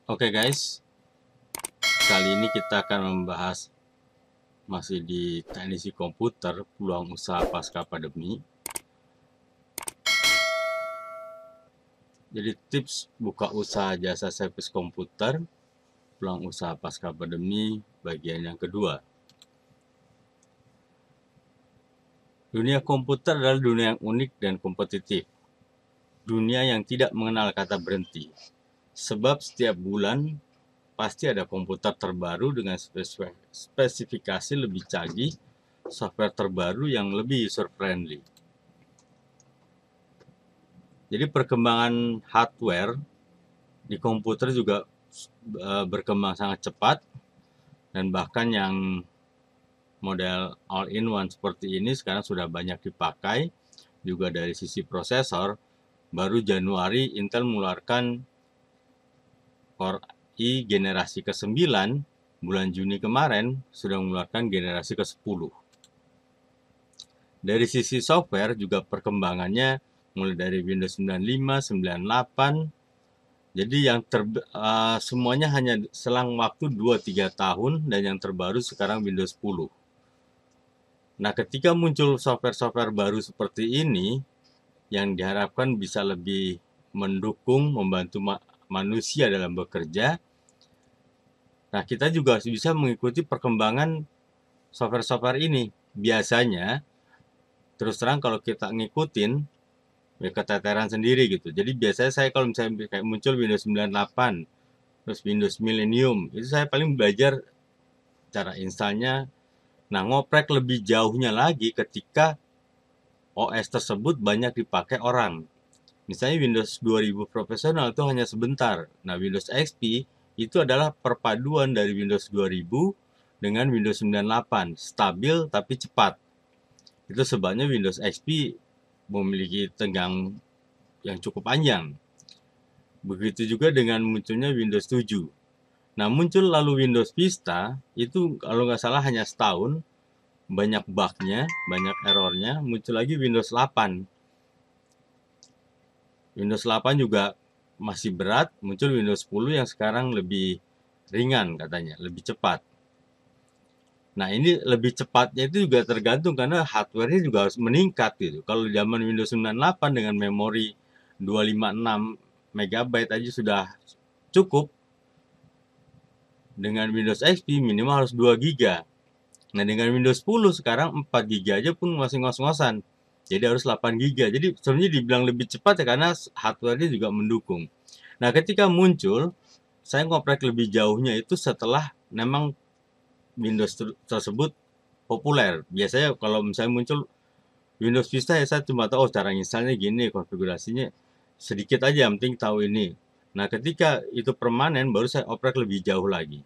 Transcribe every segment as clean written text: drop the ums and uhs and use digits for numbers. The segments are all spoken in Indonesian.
Oke guys, kali ini kita akan membahas masih di teknisi komputer, peluang usaha pasca pandemi. Jadi tips buka usaha jasa servis komputer, peluang usaha pasca pandemi, bagian yang kedua. Dunia komputer adalah dunia yang unik dan kompetitif. Dunia yang tidak mengenal kata berhenti. Sebab setiap bulan pasti ada komputer terbaru dengan spesifikasi lebih canggih, software terbaru yang lebih user friendly. Jadi perkembangan hardware di komputer juga berkembang sangat cepat, dan bahkan yang model all-in-one seperti ini sekarang sudah banyak dipakai. Juga dari sisi prosesor, baru Januari Intel mengeluarkan Core i generasi ke-9, bulan Juni kemarin sudah mengeluarkan generasi ke-10. Dari sisi software juga perkembangannya mulai dari Windows 95, 98. Jadi yang semuanya hanya selang waktu 2-3 tahun, dan yang terbaru sekarang Windows 10. Nah, ketika muncul software-software baru seperti ini, yang diharapkan bisa lebih mendukung, membantu manusia dalam bekerja, nah kita juga bisa mengikuti perkembangan software-software ini. Biasanya, terus terang kalau kita ngikutin, ya keteteran sendiri gitu. Jadi biasanya saya kalau misalnya kayak muncul Windows 98, terus Windows Millennium, itu saya paling belajar cara installnya. Nah, ngoprek lebih jauhnya lagi ketika OS tersebut banyak dipakai orang. Misalnya Windows 2000 profesional itu hanya sebentar. Nah, Windows XP itu adalah perpaduan dari Windows 2000 dengan Windows 98. Stabil tapi cepat. Itu sebabnya Windows XP memiliki tenggang yang cukup panjang. Begitu juga dengan munculnya Windows 7. Nah, muncul lalu Windows Vista, itu kalau nggak salah hanya setahun, banyak bug-nya, banyak errornya, muncul lagi Windows 8. Windows 8 juga masih berat, muncul Windows 10 yang sekarang lebih ringan katanya, lebih cepat. Nah, ini lebih cepatnya itu juga tergantung karena hardware-nya juga harus meningkat gitu. Kalau zaman Windows 98 dengan memori 256 MB aja sudah cukup, dengan Windows XP minimal harus 2 GB. Nah, dengan Windows 10 sekarang 4 GB aja pun masih ngos-ngosan. Jadi harus 8 GB. Jadi sebenarnya dibilang lebih cepat ya karena hardware-nya juga mendukung. Nah, ketika muncul, saya ngoprek lebih jauhnya itu setelah memang Windows tersebut populer. Biasanya kalau misalnya muncul Windows Vista, ya saya cuma tahu cara installnya gini, konfigurasinya sedikit aja, yang penting tahu ini. Nah, ketika itu permanen, baru saya oprek lebih jauh lagi.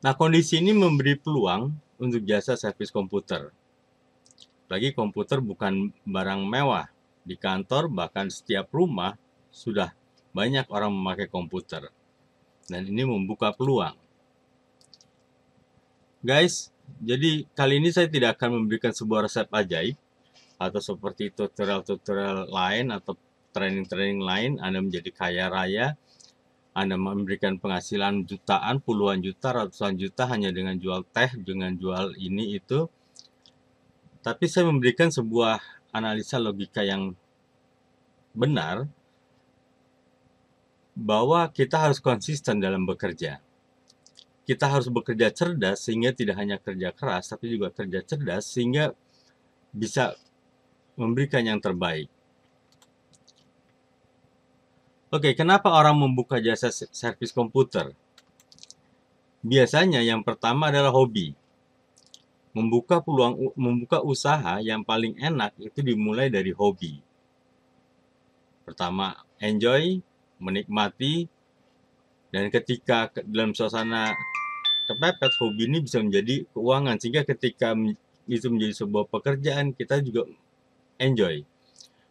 Nah, kondisi ini memberi peluang untuk jasa servis komputer. Lagi komputer bukan barang mewah. Di kantor, bahkan setiap rumah, sudah banyak orang memakai komputer. Dan ini membuka peluang. Guys, jadi kali ini saya tidak akan memberikan sebuah resep ajaib, atau seperti tutorial-tutorial lain, atau training-training lain, Anda menjadi kaya raya, Anda memberikan penghasilan jutaan, puluhan juta, ratusan juta hanya dengan jual teh, dengan jual ini itu. Tapi saya memberikan sebuah analisa logika yang benar, bahwa kita harus konsisten dalam bekerja. Kita harus bekerja cerdas sehingga tidak hanya kerja keras, tapi juga kerja cerdas sehingga bisa memberikan yang terbaik. Oke, kenapa orang membuka jasa servis komputer? Biasanya yang pertama adalah hobi. Membuka usaha yang paling enak itu dimulai dari hobi. Pertama, enjoy, menikmati, dan ketika dalam suasana kepepet, hobi ini bisa menjadi keuangan, sehingga ketika itu menjadi sebuah pekerjaan, kita juga enjoy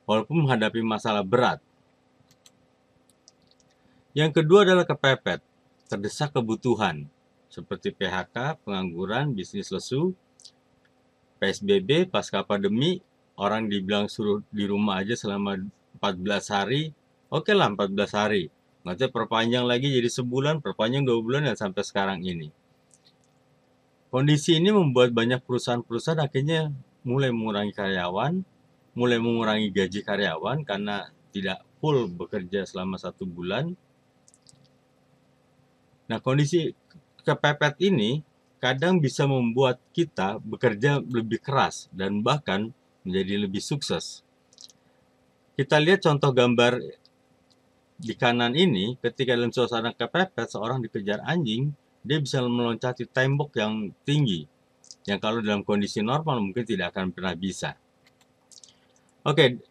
walaupun menghadapi masalah berat. Yang kedua adalah kepepet, terdesak kebutuhan seperti PHK, pengangguran, bisnis lesu, PSBB, pasca pandemi, orang dibilang suruh di rumah aja selama 14 hari. Oke lah 14 hari. Nanti perpanjang lagi jadi sebulan, perpanjang 2 bulan, dan sampai sekarang ini. Kondisi ini membuat banyak perusahaan-perusahaan akhirnya mulai mengurangi karyawan, mulai mengurangi gaji karyawan karena tidak full bekerja selama 1 bulan. Nah, kondisi kepepet ini kadang bisa membuat kita bekerja lebih keras dan bahkan menjadi lebih sukses. Kita lihat contoh gambar di kanan ini, ketika dalam suasana kepepet, seorang dikejar anjing, dia bisa meloncati tembok yang tinggi, yang kalau dalam kondisi normal mungkin tidak akan pernah bisa. Oke,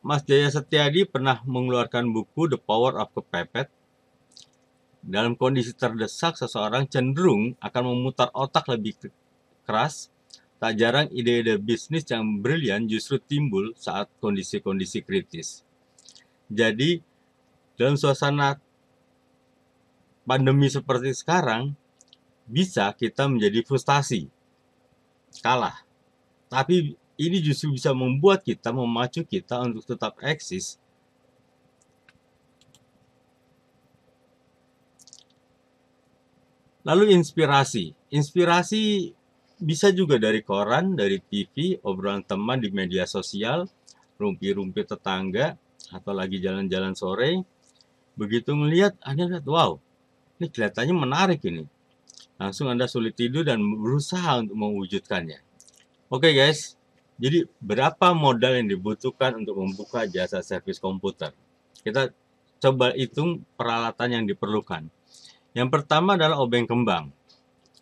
Mas Jaya Setiadi pernah mengeluarkan buku The Power of Kepepet. Dalam kondisi terdesak, seseorang cenderung akan memutar otak lebih keras. Tak jarang ide-ide bisnis yang brilian justru timbul saat kondisi-kondisi kritis. Jadi, dalam suasana pandemi seperti sekarang, bisa kita menjadi frustasi, kalah. Tapi ini justru bisa membuat kita, memacu kita untuk tetap eksis. Lalu inspirasi. Inspirasi bisa juga dari koran, dari TV, obrolan teman di media sosial, rumpi-rumpi tetangga, atau lagi jalan-jalan sore. Begitu melihat, Anda lihat, wow, ini kelihatannya menarik ini. Langsung Anda sulit tidur dan berusaha untuk mewujudkannya. Oke guys, jadi berapa modal yang dibutuhkan untuk membuka jasa servis komputer? Kita coba hitung peralatan yang diperlukan. Yang pertama adalah obeng kembang.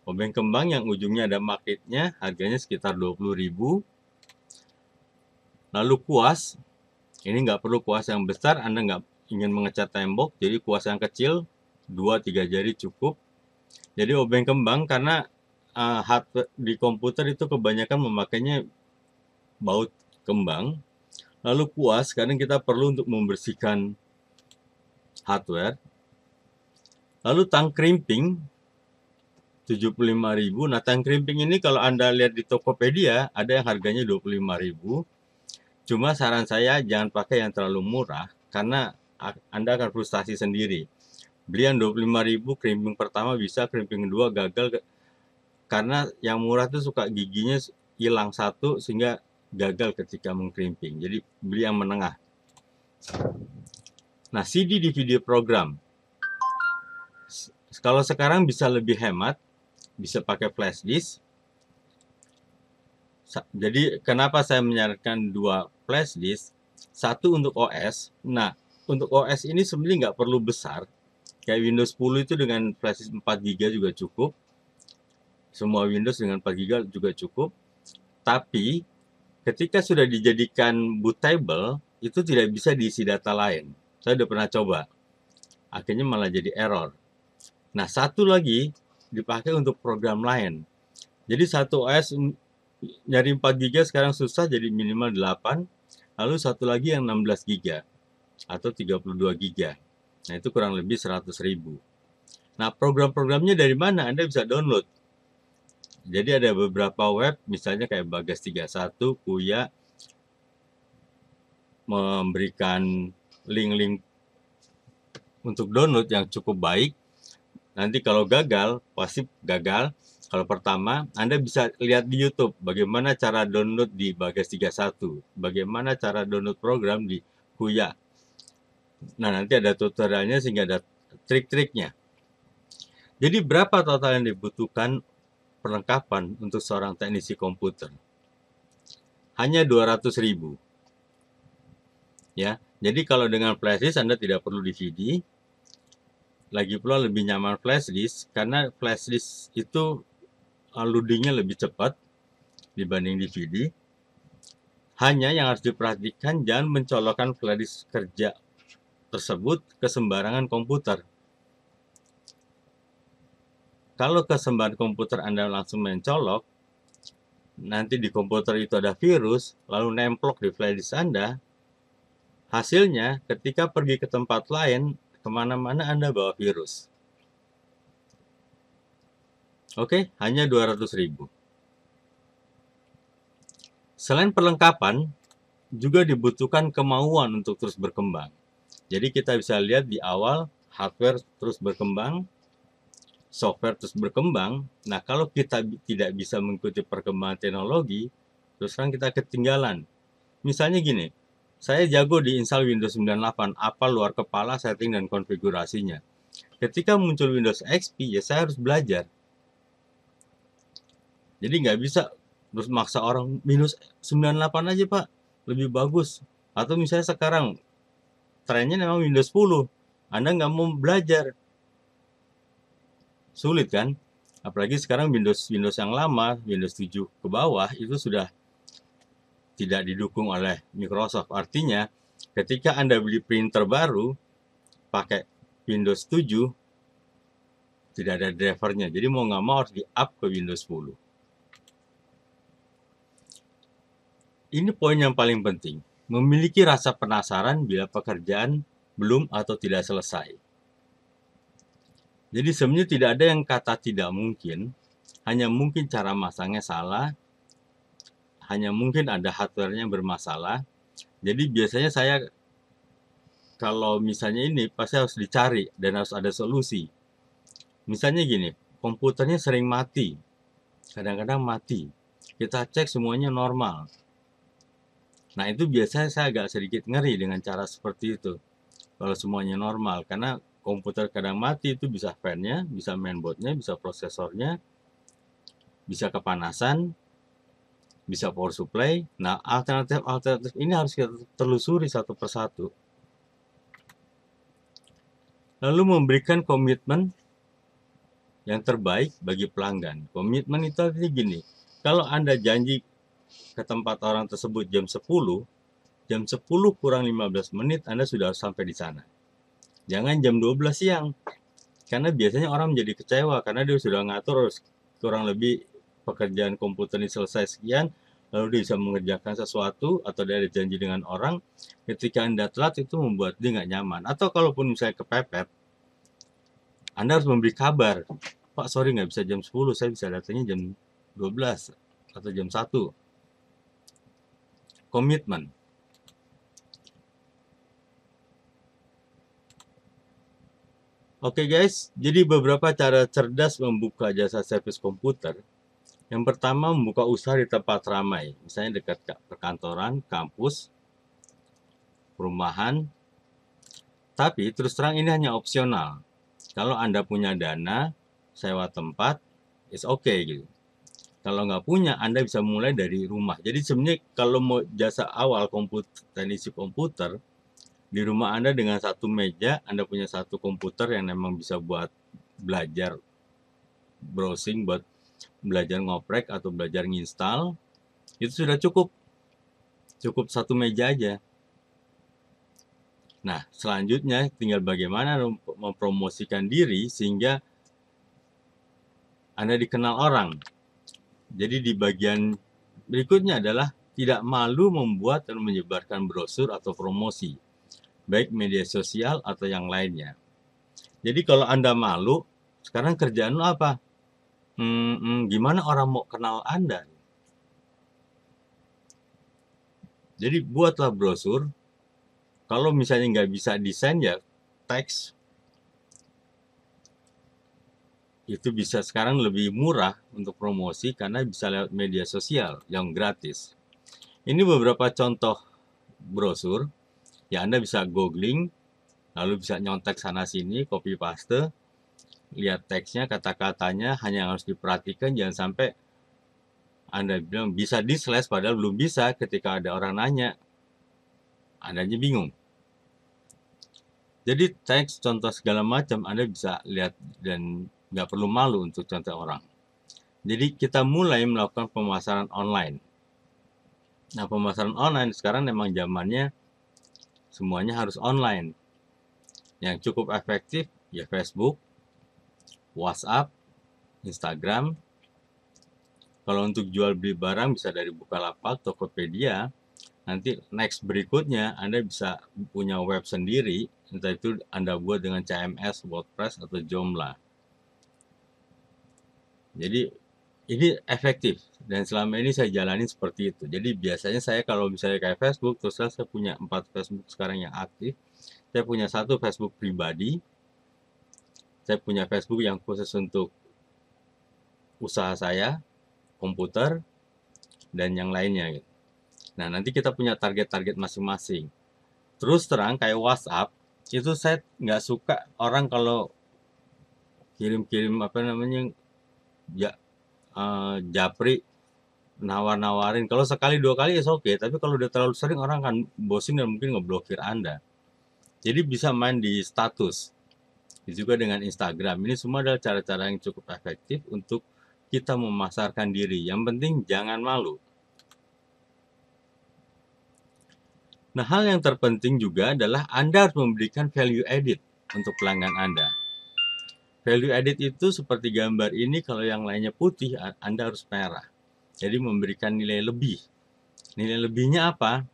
Obeng kembang yang ujungnya ada magnetnya, harganya sekitar 20.000. Lalu kuas, ini nggak perlu kuas yang besar, Anda nggak ingin mengecat tembok, jadi kuas yang kecil, 2-3 jari cukup. Jadi obeng kembang karena di komputer itu kebanyakan memakainya baut kembang. Lalu kuas, kadang kita perlu untuk membersihkan hardware. Lalu tang crimping, 75.000. Nah, tang crimping ini kalau Anda lihat di Tokopedia, ada yang harganya 25.000. Cuma saran saya jangan pakai yang terlalu murah, karena Anda akan frustasi sendiri. Beli yang 25.000, crimping pertama bisa, crimping kedua gagal, karena yang murah itu suka giginya hilang satu, sehingga gagal ketika mengkrimping. Jadi beli yang menengah. Nah, CD DVD program. Kalau sekarang bisa lebih hemat, bisa pakai flash disk. Jadi kenapa saya menyarankan 2 flash disk? Satu untuk OS. Nah, untuk OS ini sebenarnya nggak perlu besar. Kayak Windows 10 itu dengan flash disk 4 GB juga cukup. Semua Windows dengan 4 GB juga cukup. Tapi ketika sudah dijadikan bootable, itu tidak bisa diisi data lain. Saya udah pernah coba. Akhirnya malah jadi error. Nah, satu lagi dipakai untuk program lain. Jadi satu OS nyari 4 GB sekarang susah, jadi minimal 8. Lalu satu lagi yang 16 GB atau 32 GB. Nah, itu kurang lebih 100.000. Nah, program-programnya dari mana? Anda bisa download. Jadi ada beberapa web, misalnya kayak Bagas 31, Kuya, memberikan link-link untuk download yang cukup baik. Nanti kalau gagal, pasti gagal. Kalau pertama, Anda bisa lihat di YouTube bagaimana cara download di Bagas 31, bagaimana cara download program di Kuya. Nah, nanti ada tutorialnya sehingga ada trik-triknya. Jadi berapa total yang dibutuhkan perlengkapan untuk seorang teknisi komputer? Hanya 200.000. Ya. Jadi kalau dengan flash disk Anda tidak perlu DVD. Lagi pula lebih nyaman flash disk karena flash disk itu loadingnya lebih cepat dibanding DVD. Hanya yang harus diperhatikan, jangan mencolokkan flash disk kerja tersebut ke sembarangan komputer. Kalau ke sembarangan komputer Anda langsung mencolok, nanti di komputer itu ada virus, lalu nemplok di flash disk Anda, hasilnya ketika pergi ke tempat lain, kemana-mana Anda bawa virus. Oke, hanya 200.000. Selain perlengkapan, juga dibutuhkan kemauan untuk terus berkembang. Jadi kita bisa lihat di awal hardware terus berkembang, software terus berkembang. Nah, kalau kita tidak bisa mengikuti perkembangan teknologi, terus terang kita ketinggalan. Misalnya gini, saya jago di install Windows 98, apa luar kepala setting dan konfigurasinya. Ketika muncul Windows XP, ya saya harus belajar. Jadi nggak bisa terus maksa orang Windows 98 aja Pak, lebih bagus. Atau misalnya sekarang trennya memang Windows 10, Anda nggak mau belajar, sulit kan? Apalagi sekarang Windows yang lama, Windows 7 ke bawah itu sudah tidak didukung oleh Microsoft. Artinya, ketika Anda beli printer baru pakai Windows 7, tidak ada drivernya. Jadi mau nggak mau harus di-up ke Windows 10. Ini poin yang paling penting. Memiliki rasa penasaran bila pekerjaan belum atau tidak selesai. Jadi sebenarnya tidak ada yang kata tidak mungkin, hanya mungkin cara masangnya salah, hanya mungkin ada hardware-nya bermasalah. Jadi biasanya saya kalau misalnya ini pasti harus dicari dan harus ada solusi. Misalnya gini, komputernya sering mati, kadang-kadang mati. Kita cek semuanya normal. Nah itu biasanya saya agak sedikit ngeri dengan cara seperti itu. Kalau semuanya normal, karena komputer kadang mati itu bisa fan-nya, bisa mainboard-nya, bisa prosesornya, bisa kepanasan, bisa power supply. Nah alternatif ini harus kita telusuri satu persatu. Lalu memberikan komitmen yang terbaik bagi pelanggan. Komitmen itu artinya gini, kalau Anda janji ke tempat orang tersebut jam 10 kurang 15 menit Anda sudah harus sampai di sana. Jangan jam 12 siang. Karena biasanya orang menjadi kecewa karena dia sudah ngatur kurang lebih pekerjaan komputer ini selesai sekian, lalu dia bisa mengerjakan sesuatu atau dia ada janji dengan orang, ketika Anda telat itu membuat dia nggak nyaman. Atau kalaupun misalnya kepepet, Anda harus memberi kabar, Pak sorry nggak bisa jam 10, saya bisa datangnya jam 12 atau jam 1. Komitmen. Oke guys, jadi beberapa cara cerdas membuka jasa servis komputer. Yang pertama, membuka usaha di tempat ramai, misalnya dekat perkantoran, kampus, perumahan. Tapi terus terang ini hanya opsional. Kalau Anda punya dana, sewa tempat, it's okay gitu. Kalau nggak punya, Anda bisa mulai dari rumah. Jadi sebenarnya kalau mau jasa awal teknisi komputer, di rumah Anda dengan satu meja, Anda punya satu komputer yang memang bisa buat belajar browsing, buat belajar ngoprek atau belajar nginstal, itu sudah cukup. Cukup satu meja aja. Nah, selanjutnya tinggal bagaimana mempromosikan diri sehingga Anda dikenal orang. Jadi di bagian berikutnya adalah tidak malu membuat dan menyebarkan brosur atau promosi, baik media sosial atau yang lainnya. Jadi kalau Anda malu, sekarang kerjaan lo apa? Gimana orang mau kenal Anda? Jadi buatlah brosur. Kalau misalnya nggak bisa desain ya teks. Itu bisa sekarang lebih murah untuk promosi karena bisa lewat media sosial yang gratis. Ini beberapa contoh brosur ya Anda bisa googling, lalu bisa nyontek sana sini, copy paste, lihat teksnya, kata-katanya, hanya yang harus diperhatikan jangan sampai Anda bilang bisa di slash padahal belum bisa ketika ada orang nanya. Andanya bingung. Jadi teks, contoh segala macam Anda bisa lihat dan nggak perlu malu untuk contoh orang. Jadi kita mulai melakukan pemasaran online. Nah, pemasaran online sekarang memang zamannya semuanya harus online. Yang cukup efektif ya Facebook, WhatsApp, Instagram. Kalau untuk jual beli barang bisa dari Bukalapak, Tokopedia. Nanti next berikutnya Anda bisa punya web sendiri, entah itu Anda buat dengan CMS, WordPress, atau Joomla. Jadi ini efektif dan selama ini saya jalani seperti itu. Jadi biasanya saya kalau misalnya kayak Facebook, terus saya punya 4 Facebook sekarang yang aktif. Saya punya satu Facebook pribadi, saya punya Facebook yang khusus untuk usaha saya, komputer, dan yang lainnya gitu. Nah, nanti kita punya target-target masing-masing. Terus terang kayak WhatsApp, itu saya nggak suka orang kalau kirim-kirim apa namanya, ja, japri, nawar-nawarin. Kalau sekali dua kali ya oke, tapi kalau udah terlalu sering orang akan bosin dan mungkin ngeblokir Anda. Jadi bisa main di status, juga dengan Instagram. Ini semua adalah cara-cara yang cukup efektif untuk kita memasarkan diri. Yang penting jangan malu. Nah, hal yang terpenting juga adalah Anda harus memberikan value added untuk pelanggan Anda. Value added itu seperti gambar ini, kalau yang lainnya putih, Anda harus merah. Jadi memberikan nilai lebih. Nilai lebihnya apa?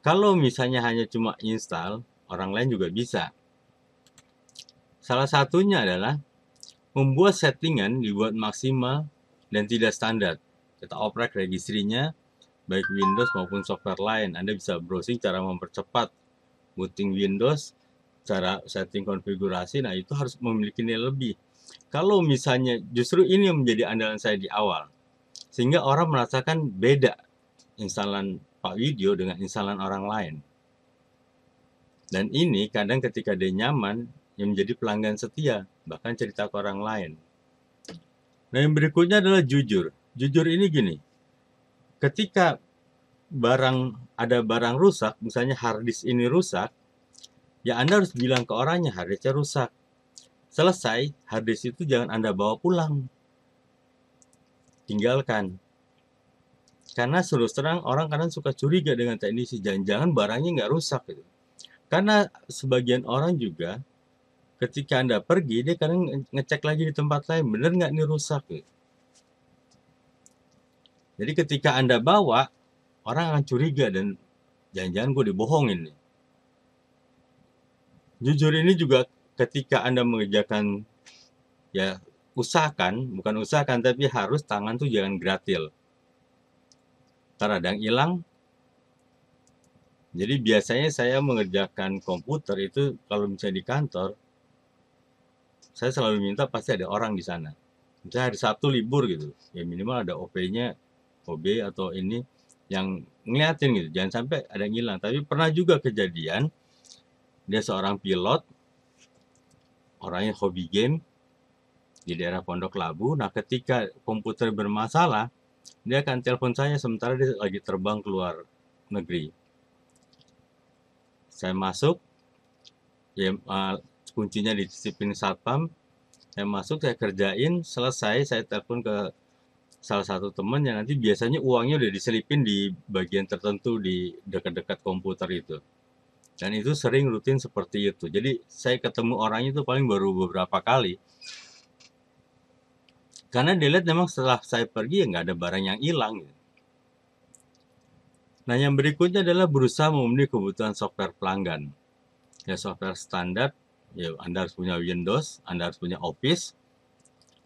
Kalau misalnya hanya cuma install, orang lain juga bisa. Salah satunya adalah membuat settingan dibuat maksimal dan tidak standar. Kita oprek registrinya, baik Windows maupun software lain. Anda bisa browsing cara mempercepat booting Windows, cara setting konfigurasi. Nah, itu harus memiliki nilai lebih. Kalau misalnya justru ini yang menjadi andalan saya di awal, sehingga orang merasakan beda instalan Pak Widyo dengan instalan orang lain. Dan ini kadang ketika dia nyaman, yang menjadi pelanggan setia, bahkan cerita ke orang lain. Nah, yang berikutnya adalah jujur. Jujur ini gini, ketika ada barang rusak, misalnya harddisk ini rusak, ya Anda harus bilang ke orangnya harddisknya rusak. Selesai, harddisk itu jangan Anda bawa pulang. Tinggalkan. Karena terus terang orang kadang suka curiga dengan teknisi, jangan-jangan barangnya nggak rusak gitu. Karena sebagian orang juga ketika Anda pergi, dia kadang ngecek lagi di tempat lain, bener nggak ini rusak gitu. Jadi ketika Anda bawa, orang akan curiga dan jangan-jangan gue dibohongin nih. Jujur ini juga ketika Anda mengerjakan, ya bukan usahakan, tapi harus tangan tuh jangan gratil. Ntar ada yang hilang. Jadi biasanya saya mengerjakan komputer itu kalau misalnya di kantor, saya selalu minta pasti ada orang di sana. Misalnya hari Sabtu libur gitu, ya minimal ada OP-nya, OB atau ini yang ngeliatin gitu. Jangan sampai ada yang hilang. Tapi pernah juga kejadian, dia seorang pilot, orangnya hobi game di daerah Pondok Labu. Nah, ketika komputer bermasalah, dia akan telepon saya sementara dia lagi terbang keluar negeri. Saya masuk, ya, kuncinya dititipin satpam, saya masuk, saya kerjain, selesai, saya telepon ke salah satu teman yang nanti biasanya uangnya udah diselipin di bagian tertentu di dekat-dekat komputer itu. Dan itu sering rutin seperti itu. Jadi saya ketemu orangnya itu paling baru beberapa kali. Karena dilihat memang setelah saya pergi ya nggak ada barang yang hilang. Nah, yang berikutnya adalah berusaha memenuhi kebutuhan software pelanggan. Ya, software standar, ya Anda harus punya Windows, Anda harus punya Office.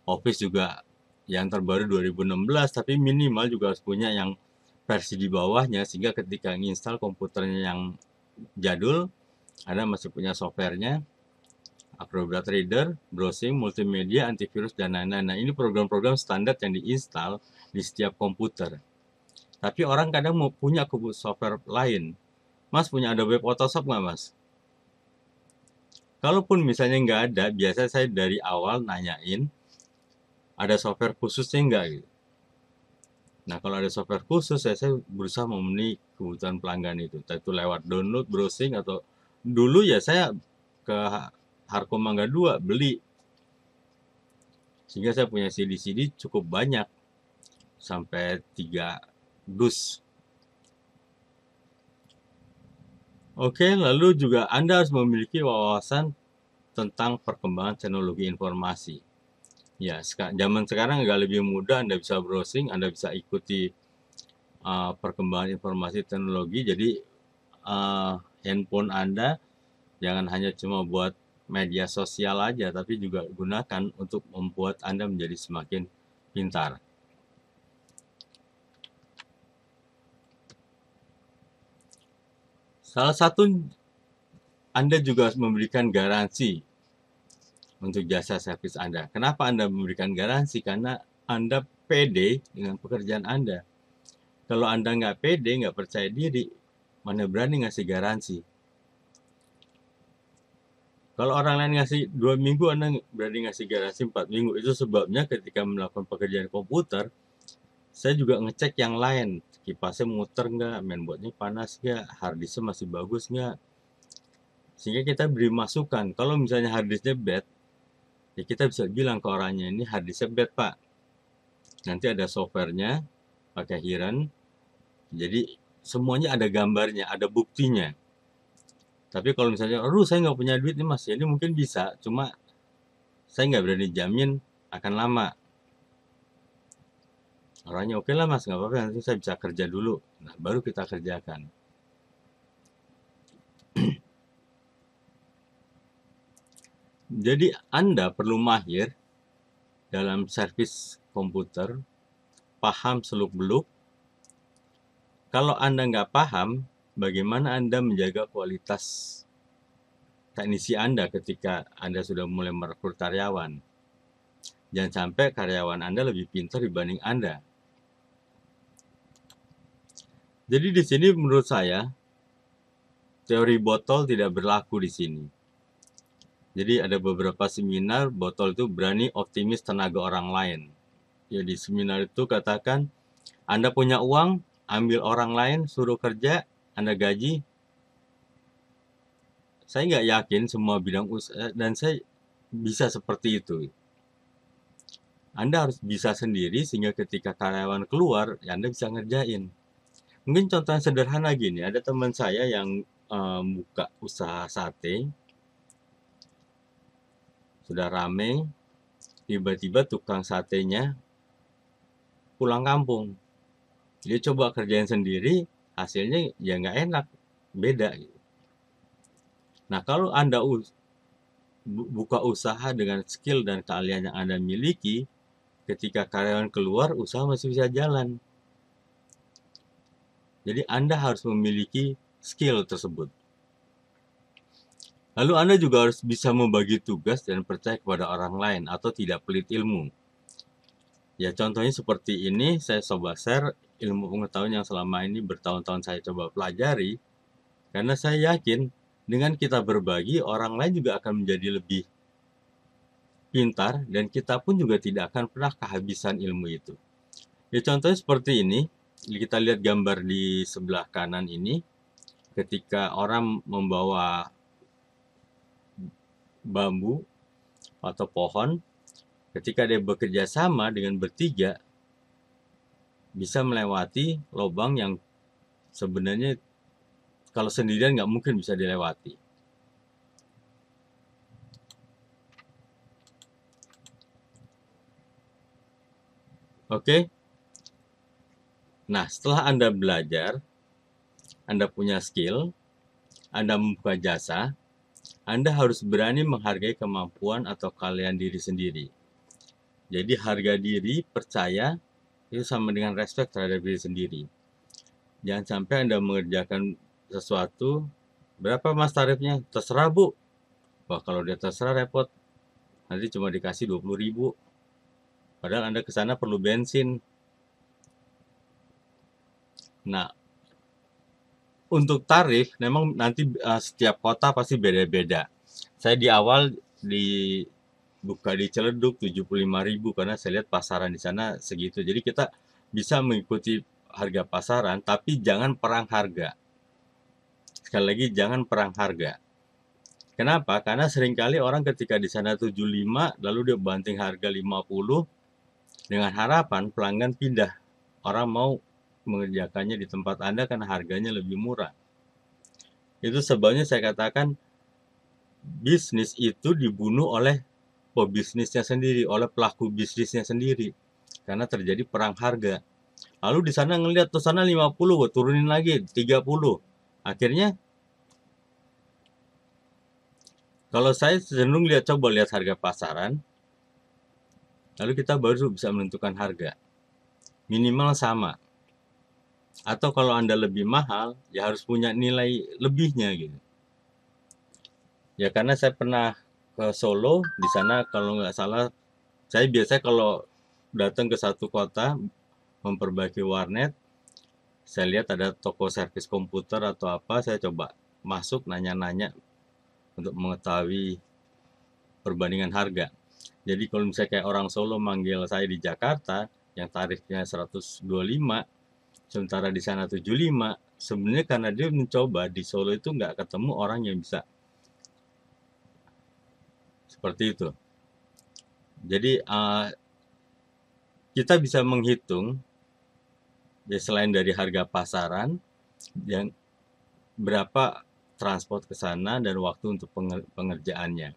Office juga yang terbaru 2016, tapi minimal juga harus punya yang versi di bawahnya, sehingga ketika nginstal komputernya yang jadul, Anda masih punya softwarenya, Acrobat Reader, browsing, multimedia, antivirus, dan lain-lain. Nah, ini program-program standar yang diinstal di setiap komputer. Tapi orang kadang mau punya software lain. Mas punya Adobe Photoshop nggak, Mas? Kalaupun misalnya nggak ada, biasa saya dari awal nanyain, ada software khususnya nggak gitu. Nah, kalau ada software khusus, saya berusaha memenuhi kebutuhan pelanggan itu. Entah itu lewat download, browsing, atau dulu ya saya ke Harko Mangga 2 beli. Sehingga saya punya CD-CD cukup banyak. Sampai 3 dus. Oke, lalu juga Anda harus memiliki wawasan tentang perkembangan teknologi informasi. Ya, zaman sekarang agak lebih mudah, Anda bisa browsing, Anda bisa ikuti perkembangan informasi teknologi. Jadi handphone Anda jangan hanya cuma buat media sosial aja, tapi juga gunakan untuk membuat Anda menjadi semakin pintar. Salah satu, Anda juga harus memberikan garansi untuk jasa servis Anda. Kenapa Anda memberikan garansi? Karena Anda pede dengan pekerjaan Anda. Kalau Anda nggak pede, nggak percaya diri, mana berani ngasih garansi. Kalau orang lain ngasih 2 minggu, Anda berani ngasih garansi 4 minggu. Itu sebabnya ketika melakukan pekerjaan komputer, saya juga ngecek yang lain. Kipasnya muter nggak, mainboardnya panas nggak, harddisknya masih bagus nggak. Sehingga kita beri masukan. Kalau misalnya harddisknya bad, ya kita bisa bilang ke orangnya, ini harddisknya bad pak. Nanti ada softwarenya, pakai Hiran. Jadi semuanya ada gambarnya, ada buktinya. Tapi kalau misalnya, aduh saya nggak punya duit nih mas, ini mungkin bisa. Cuma saya nggak berani jamin akan lama. Orangnya oke lah mas, nggak apa-apa, nanti saya bisa kerja dulu. Nah, baru kita kerjakan. Jadi Anda perlu mahir dalam servis komputer, paham seluk-beluk. Kalau Anda nggak paham, bagaimana Anda menjaga kualitas teknisi Anda ketika Anda sudah mulai merekrut karyawan. Jangan sampai karyawan Anda lebih pintar dibanding Anda. Jadi di sini menurut saya, teori botol tidak berlaku di sini. Jadi ada beberapa seminar, botol itu berani optimis tenaga orang lain. Ya di seminar itu katakan, Anda punya uang, ambil orang lain, suruh kerja, Anda gaji. Saya nggak yakin semua bidang usaha, dan saya bisa seperti itu. Anda harus bisa sendiri sehingga ketika karyawan keluar, ya Anda bisa ngerjain. Mungkin contoh yang sederhana gini, ada teman saya yang buka usaha sate, sudah rame, tiba-tiba tukang satenya pulang kampung. Dia coba kerjain sendiri, hasilnya ya nggak enak, beda. Nah, kalau Anda buka usaha dengan skill dan keahlian yang Anda miliki, ketika karyawan keluar, usaha masih bisa jalan. Jadi Anda harus memiliki skill tersebut. Lalu Anda juga harus bisa membagi tugas dan percaya kepada orang lain atau tidak pelit ilmu. Ya contohnya seperti ini, saya coba share ilmu pengetahuan yang selama ini bertahun-tahun saya coba pelajari. Karena saya yakin dengan kita berbagi, orang lain juga akan menjadi lebih pintar dan kita pun juga tidak akan pernah kehabisan ilmu itu. Ya contohnya seperti ini, kita lihat gambar di sebelah kanan ini, ketika orang membawa bambu atau pohon, ketika dia bekerja sama dengan bertiga, bisa melewati lubang yang sebenarnya kalau sendirian nggak mungkin bisa dilewati. Oke? Nah, setelah Anda belajar, Anda punya skill, Anda membuka jasa, Anda harus berani menghargai kemampuan atau keahlian diri sendiri. Jadi harga diri, percaya, itu sama dengan respect terhadap diri sendiri. Jangan sampai Anda mengerjakan sesuatu, berapa mas tarifnya? Terserah bu. Wah kalau dia terserah repot, nanti cuma dikasih 20.000. Padahal Anda ke sana perlu bensin. Nah, untuk tarif, memang nanti setiap kota pasti beda-beda. Saya di awal buka di Ciledug 75.000 karena saya lihat pasaran di sana segitu. Jadi kita bisa mengikuti harga pasaran, tapi jangan perang harga. Sekali lagi, jangan perang harga. Kenapa? Karena seringkali orang ketika di sana 75, lalu dia banting harga 50, dengan harapan pelanggan pindah. Orang mau mengerjakannya di tempat Anda karena harganya lebih murah. Itu sebabnya saya katakan bisnis itu dibunuh oleh pebisnisnya sendiri, oleh pelaku bisnisnya sendiri. Karena terjadi perang harga. Lalu di sana ngelihat tuh sana 50, gue turunin lagi 30. Akhirnya kalau saya cenderung coba lihat harga pasaran, lalu kita baru bisa menentukan harga. Minimal sama. Atau kalau Anda lebih mahal, ya harus punya nilai lebihnya gitu. Ya karena saya pernah ke Solo, di sana kalau nggak salah, saya biasanya kalau datang ke satu kota memperbaiki warnet, saya lihat ada toko servis komputer atau apa, saya coba masuk nanya-nanya untuk mengetahui perbandingan harga. Jadi kalau misalnya kayak orang Solo manggil saya di Jakarta, yang tarifnya 125, sementara di sana 75, sebenarnya karena dia mencoba di Solo itu nggak ketemu orang yang bisa seperti itu. Jadi kita bisa menghitung ya selain dari harga pasaran yang berapa transport ke sana dan waktu untuk pengerjaannya.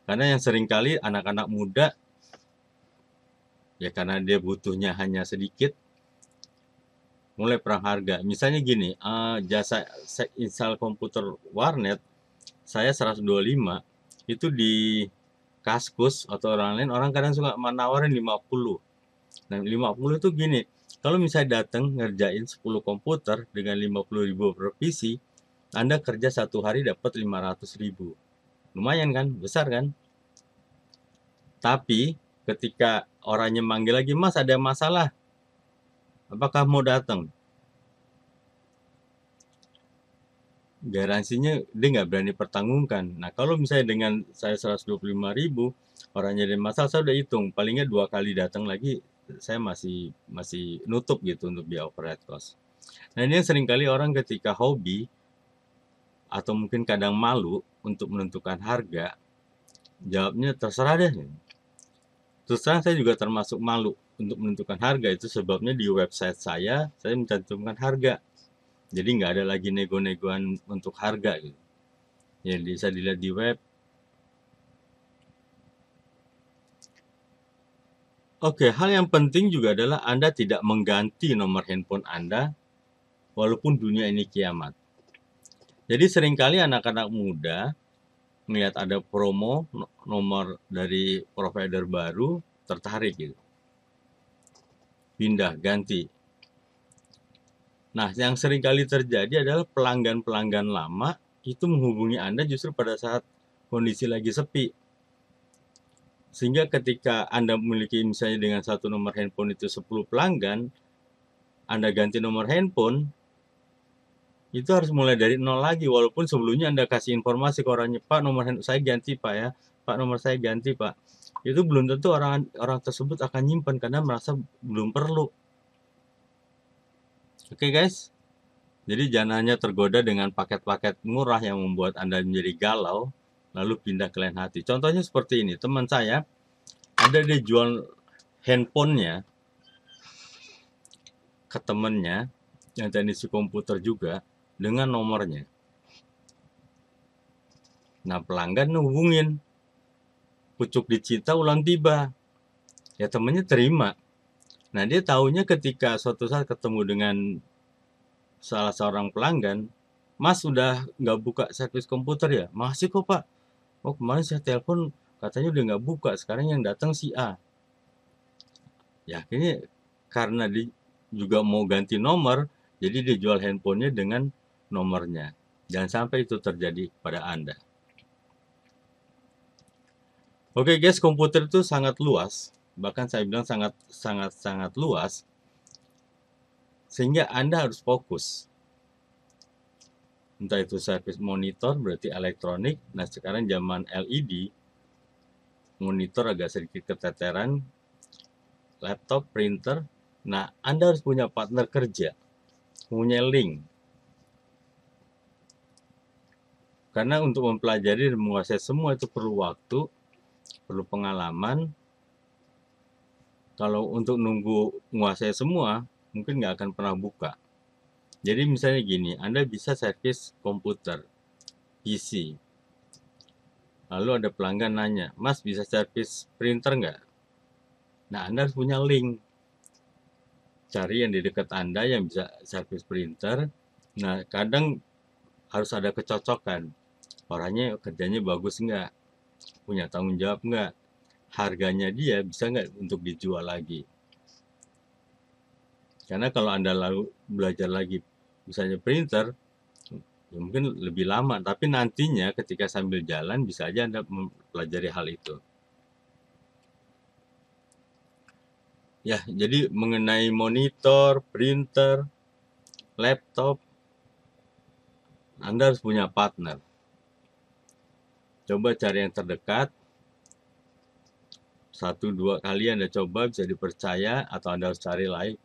Karena yang seringkali anak-anak muda ya karena dia butuhnya hanya sedikit mulai perang harga. Misalnya gini, jasa install komputer warnet saya 125 itu di Kaskus atau orang lain orang kadang suka menawarin 50. Nah, 50 itu gini, kalau misalnya datang ngerjain 10 komputer dengan 50.000 per PC, Anda kerja satu hari dapat 500.000. Lumayan kan? Besar kan? Tapi ketika orangnya manggil lagi, Mas ada masalah, apakah mau datang? Garansinya dia nggak berani pertanggungkan. Nah kalau misalnya dengan saya 125.000, orangnya ada masalah, saya udah hitung, palingnya 2 kali datang lagi, saya masih nutup gitu untuk biaya overhead cost. Nah ini yang seringkali orang ketika hobi atau mungkin kadang malu untuk menentukan harga, jawabnya terserah deh. Terus terang saya juga termasuk malu untuk menentukan harga, itu sebabnya di website saya mencantumkan harga. Jadi nggak ada lagi nego-negoan untuk harga gitu. Ya bisa dilihat di web. Oke, hal yang penting juga adalah Anda tidak mengganti nomor handphone Anda walaupun dunia ini kiamat. Jadi seringkali anak-anak muda melihat ada promo nomor dari provider baru, tertarik gitu. Pindah, ganti. Nah, yang seringkali terjadi adalah pelanggan-pelanggan lama itu menghubungi Anda justru pada saat kondisi lagi sepi. Sehingga ketika Anda memiliki misalnya dengan satu nomor handphone itu 10 pelanggan, Anda ganti nomor handphone, itu harus mulai dari nol lagi. Walaupun sebelumnya Anda kasih informasi ke orangnya, Pak nomor handphone saya ganti Pak ya, Pak nomor saya ganti Pak. Itu belum tentu orang tersebut akan nyimpan karena merasa belum perlu. Oke guys, jadi jangan hanya tergoda dengan paket-paket murah yang membuat Anda menjadi galau, lalu pindah ke lain hati. Contohnya seperti ini, teman saya ada dia jual handphonenya ke temennya yang teknisi komputer juga dengan nomornya. Nah pelanggan hubungin, pucuk dicinta ulang tiba. Ya temennya terima. Nah dia tahunya ketika suatu saat ketemu dengan salah seorang pelanggan, Mas udah nggak buka servis komputer ya? Masih kok Pak. Oh kemarin saya telepon katanya udah nggak buka, sekarang yang datang si A. Ya akhirnya karena dia juga mau ganti nomor, jadi dia jual handphonenya dengan nomornya. Jangan sampai itu terjadi pada Anda. Oke guys, komputer itu sangat luas, bahkan saya bilang sangat luas, sehingga Anda harus fokus. Entah itu servis monitor, berarti elektronik. Nah sekarang zaman LED, monitor agak sedikit keteteran, laptop, printer. Nah Anda harus punya partner kerja, punya link. Karena untuk mempelajari dan menguasai semua itu perlu waktu, perlu pengalaman. Kalau untuk nunggu menguasai semua, mungkin nggak akan pernah buka. Jadi misalnya gini, Anda bisa servis komputer, PC. Lalu ada pelanggan nanya, Mas bisa servis printer nggak? Nah, Anda harus punya link. Cari yang di dekat Anda yang bisa servis printer. Nah, kadang harus ada kecocokan. Orangnya kerjanya bagus nggak? Punya tanggung jawab nggak? harganya dia bisa nggak untuk dijual lagi. Karena kalau Anda lalu belajar lagi misalnya printer, ya mungkin lebih lama, tapi nantinya ketika sambil jalan bisa aja Anda mempelajari hal itu. Ya, jadi mengenai monitor, printer, laptop, Anda harus punya partner. Coba cari yang terdekat, 1-2 kali Anda coba bisa dipercaya, atau Anda harus cari lain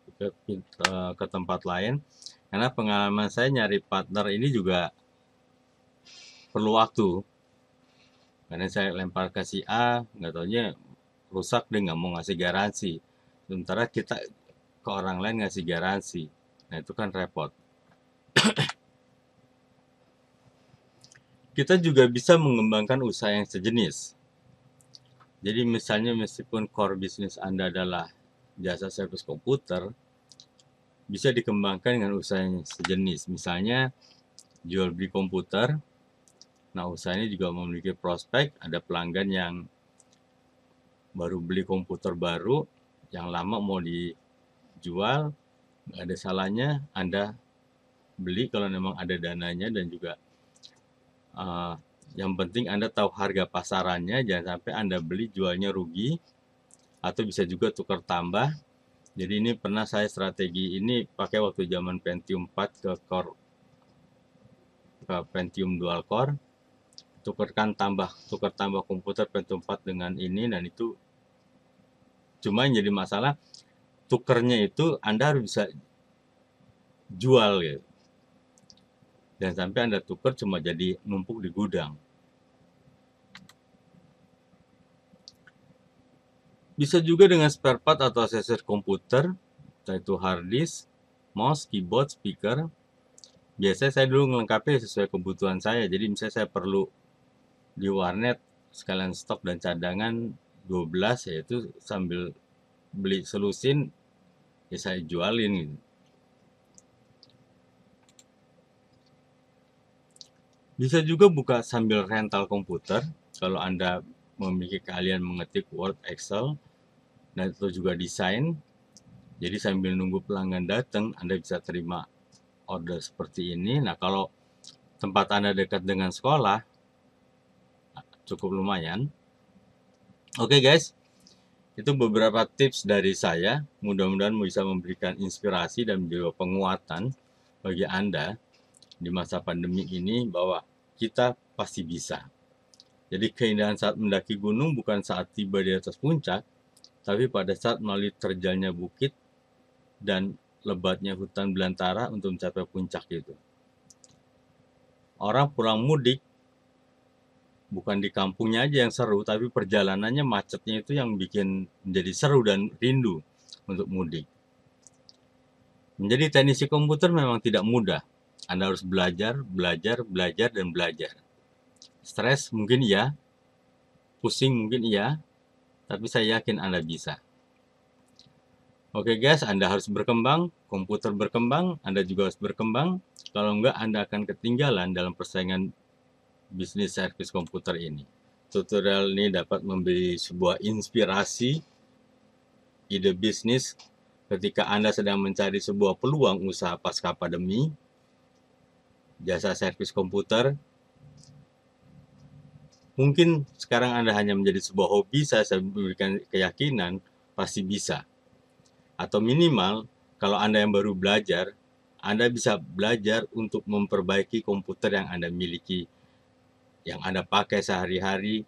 ke tempat lain. Karena pengalaman saya nyari partner ini juga perlu waktu. Karena saya lempar ke si A, nggak taunya rusak, dia nggak mau ngasih garansi. Sementara kita ke orang lain ngasih garansi. Nah itu kan repot. Kita juga bisa mengembangkan usaha yang sejenis. Jadi misalnya meskipun core bisnis Anda adalah jasa servis komputer, bisa dikembangkan dengan usaha yang sejenis. Misalnya jual beli komputer. Nah usaha ini juga memiliki prospek, ada pelanggan yang baru beli komputer baru, yang lama mau dijual, nggak ada salahnya Anda beli kalau memang ada dananya, dan juga yang penting Anda tahu harga pasarannya, jangan sampai Anda beli jualnya rugi, atau bisa juga tukar tambah. Jadi ini pernah saya strategi ini pakai waktu zaman Pentium 4 ke Pentium dual core, tukar tambah komputer Pentium 4 dengan ini, dan itu cuma yang jadi masalah tukernya itu Anda harus bisa jual gitu. Dan sampai Anda tukar cuma jadi numpuk di gudang. Bisa juga dengan spare part atau aksesoris komputer, yaitu hard disk, mouse, keyboard, speaker. Biasanya saya dulu melengkapi sesuai kebutuhan saya. Jadi misalnya saya perlu di warnet sekalian stok dan cadangan 12, yaitu sambil beli selusin ya saya jualin gitu. Bisa juga buka sambil rental komputer kalau Anda memiliki keahlian mengetik Word, Excel, dan itu juga desain. Jadi sambil nunggu pelanggan datang, Anda bisa terima order seperti ini. Nah, kalau tempat Anda dekat dengan sekolah, cukup lumayan. Oke guys, itu beberapa tips dari saya. Mudah-mudahan bisa memberikan inspirasi dan juga penguatan bagi Anda di masa pandemi ini bahwa kita pasti bisa. Jadi keindahan saat mendaki gunung bukan saat tiba di atas puncak, tapi pada saat melalui terjalnya bukit dan lebatnya hutan belantara untuk mencapai puncak itu. Orang pulang mudik bukan di kampungnya aja yang seru, tapi perjalanannya macetnya itu yang bikin menjadi seru dan rindu untuk mudik. Menjadi teknisi komputer memang tidak mudah. Anda harus belajar, dan belajar. Stres mungkin iya, pusing mungkin iya, tapi saya yakin Anda bisa. Oke guys, Anda harus berkembang, komputer berkembang, Anda juga harus berkembang. Kalau enggak, Anda akan ketinggalan dalam persaingan bisnis servis komputer ini. Tutorial ini dapat memberi sebuah inspirasi, ide bisnis ketika Anda sedang mencari sebuah peluang usaha pasca pandemi, jasa servis komputer. Mungkin sekarang Anda hanya menjadi sebuah hobi, saya memberikan keyakinan pasti bisa. Atau minimal, kalau Anda yang baru belajar, Anda bisa belajar untuk memperbaiki komputer yang Anda miliki, yang Anda pakai sehari-hari,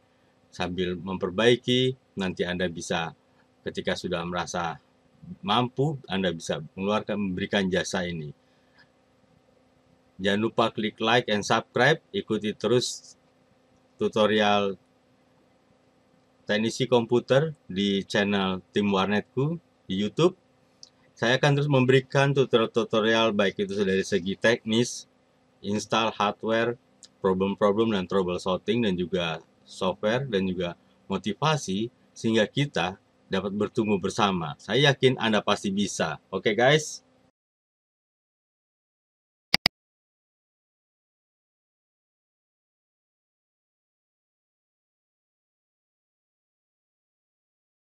sambil memperbaiki, nanti Anda bisa ketika sudah merasa mampu, Anda bisa memberikan jasa ini. Jangan lupa klik like and subscribe, ikuti terus tutorial teknisi komputer di channel Tim Warnetku di YouTube. Saya akan terus memberikan tutorial baik itu dari segi teknis, install hardware, problem-problem dan troubleshooting, dan juga software, dan juga motivasi sehingga kita dapat bertumbuh bersama. Saya yakin Anda pasti bisa. Oke guys.